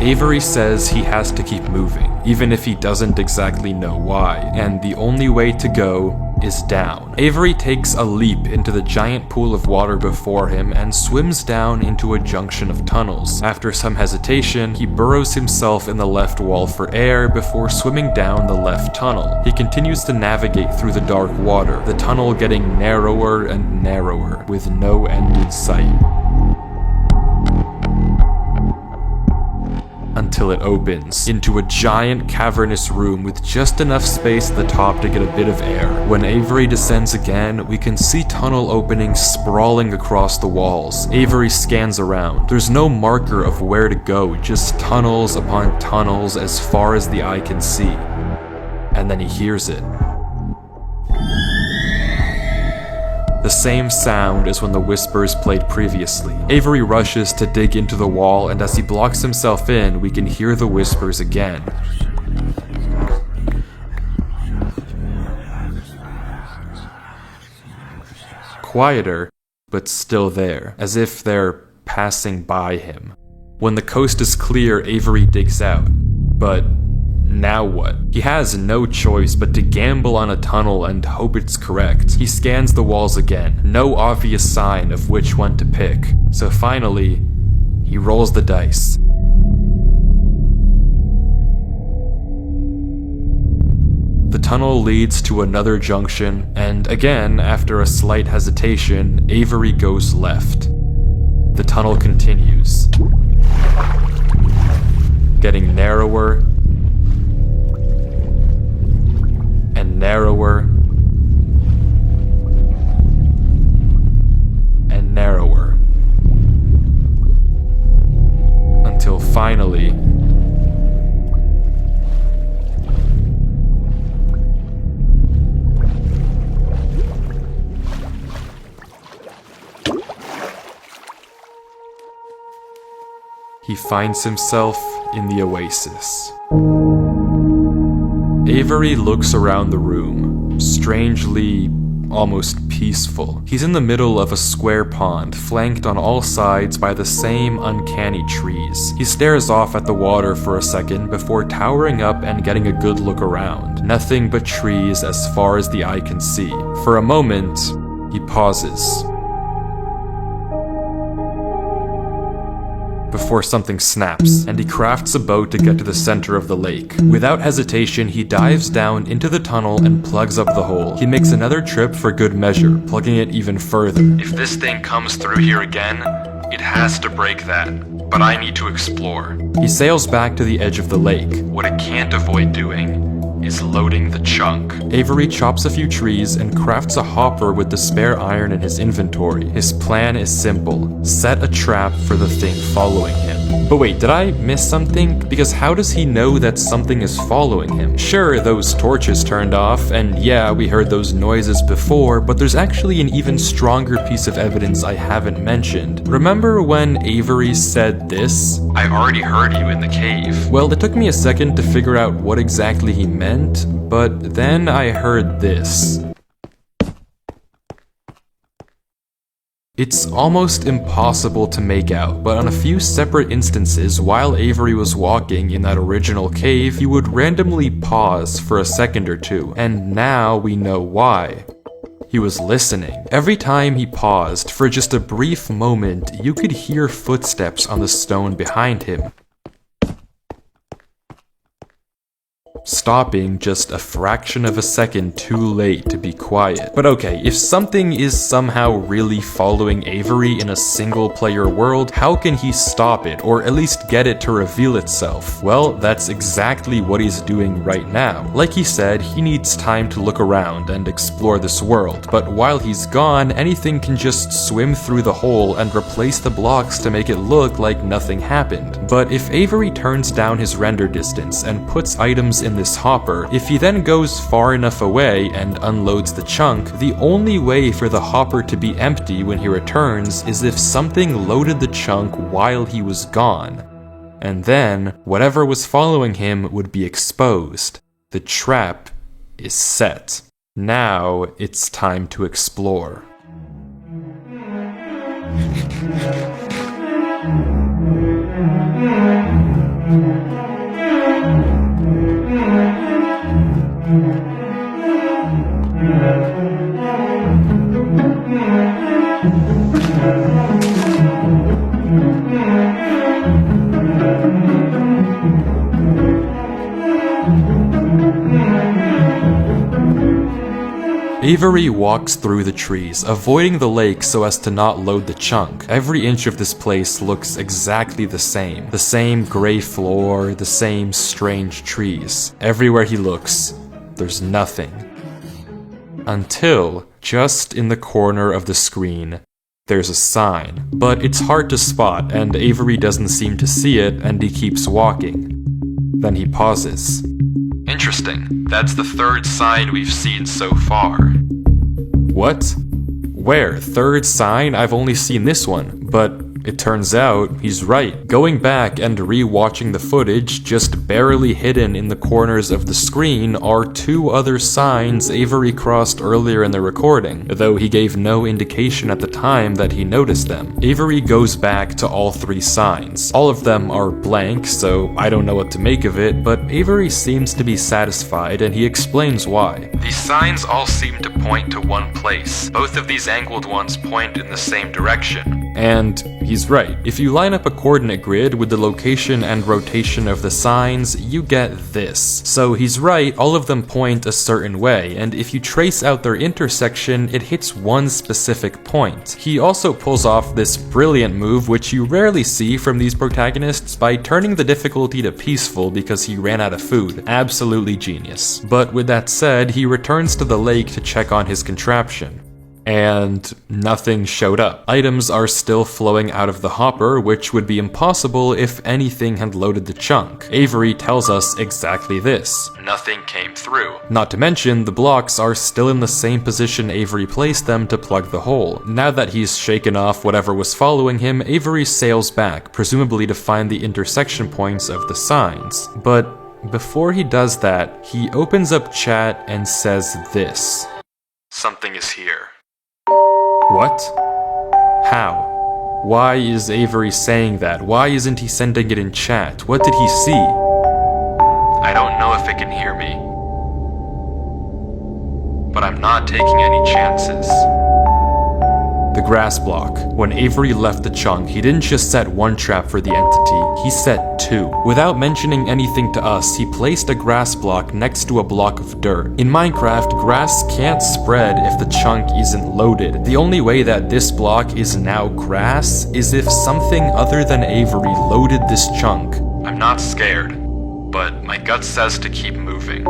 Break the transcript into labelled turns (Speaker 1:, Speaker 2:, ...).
Speaker 1: Avery says he has to keep moving, even if he doesn't exactly know why, and the only way to go is down. Avery takes a leap into the giant pool of water before him and swims down into a junction of tunnels. After some hesitation, he burrows himself in the left wall for air before swimming down the left tunnel. He continues to navigate through the dark water, the tunnel getting narrower and narrower, with no end in sight. Until it opens into a giant cavernous room with just enough space at the top to get a bit of air. When Avery descends again, we can see tunnel openings sprawling across the walls. Avery scans around. There's no marker of where to go, just tunnels upon tunnels as far as the eye can see. And then he hears it. The same sound as when the whispers played previously. Avery rushes to dig into the wall, and as he blocks himself in, we can hear the whispers again. Quieter, but still there, as if they're passing by him. When the coast is clear, Avery digs out. But now what? He has no choice but to gamble on a tunnel and hope it's correct. He scans the walls again, no obvious sign of which one to pick. So finally, he rolls the dice. The tunnel leads to another junction, and again, after a slight hesitation, Avery goes left. The tunnel continues, getting narrower and narrower and narrower, until finally he finds himself in the oasis. Avery looks around the room, strangely, almost peaceful. He's in the middle of a square pond, flanked on all sides by the same uncanny trees. He stares off at the water for a second before towering up and getting a good look around. Nothing but trees as far as the eye can see. For a moment, he pauses, before something snaps, and he crafts a boat to get to the center of the lake. Without hesitation, he dives down into the tunnel and plugs up the hole. He makes another trip for good measure, plugging it even further. If this thing comes through here again, it has to break that. But I need to explore. He sails back to the edge of the lake. What it can't avoid doing is loading the chunk. Avery chops a few trees and crafts a hopper with the spare iron in his inventory. His plan is simple: set a trap for the thing following him. But wait, did I miss something? Because how does he know that something is following him? Sure, those torches turned off, and yeah, we heard those noises before, but there's actually an even stronger piece of evidence I haven't mentioned. Remember when Avery said this? I already heard you in the cave. Well, it took me a second to figure out what exactly he meant, but then I heard this. It's almost impossible to make out, but on a few separate instances while Avery was walking in that original cave, he would randomly pause for a second or two, and now we know why. He was listening. Every time he paused, for just a brief moment, you could hear footsteps on the stone behind him, stopping just a fraction of a second too late to be quiet. But okay, if something is somehow really following Avery in a single-player world, how can he stop it, or at least get it to reveal itself? Well, that's exactly what he's doing right now. Like he said, he needs time to look around and explore this world, but while he's gone, anything can just swim through the hole and replace the blocks to make it look like nothing happened. But if Avery turns down his render distance and puts items in this hopper, if he then goes far enough away and unloads the chunk, the only way for the hopper to be empty when he returns is if something loaded the chunk while he was gone. And then, whatever was following him would be exposed. The trap is set. Now it's time to explore. Avery walks through the trees, avoiding the lake so as to not load the chunk. Every inch of this place looks exactly the same. The same gray floor, the same strange trees. Everywhere he looks, there's nothing. Until, just in the corner of the screen, there's a sign. But it's hard to spot, and Avery doesn't seem to see it, and he keeps walking. Then he pauses. Interesting. That's the third sign we've seen so far. What? Where? Third sign? I've only seen this one, but it turns out he's right. Going back and re-watching the footage, just barely hidden in the corners of the screen are two other signs Avery crossed earlier in the recording, though he gave no indication at the time that he noticed them. Avery goes back to all three signs. All of them are blank, so I don't know what to make of it, but Avery seems to be satisfied and he explains why. These signs all seem to point to one place. Both of these angled ones point in the same direction. And he's right. If you line up a coordinate grid with the location and rotation of the signs, you get this. So he's right, all of them point a certain way, and if you trace out their intersection, it hits one specific point. He also pulls off this brilliant move, which you rarely see from these protagonists, by turning the difficulty to peaceful because he ran out of food. Absolutely genius. But with that said, he returns to the lake to check on his contraption. And nothing showed up. Items are still flowing out of the hopper, which would be impossible if anything had loaded the chunk. Avery tells us exactly this. Nothing came through. Not to mention, the blocks are still in the same position Avery placed them to plug the hole. Now that he's shaken off whatever was following him, Avery sails back, presumably to find the intersection points of the signs. But before he does that, he opens up chat and says this. Something is here. What? How? Why is Avery saying that? Why isn't he sending it in chat? What did he see? I don't know if it can hear me. But I'm not taking any chances. The grass block. When Avery left the chunk, he didn't just set one trap for the entity, he set two. Without mentioning anything to us, he placed a grass block next to a block of dirt. In Minecraft, grass can't spread if the chunk isn't loaded. The only way that this block is now grass is if something other than Avery loaded this chunk. I'm not scared, but my gut says to keep moving.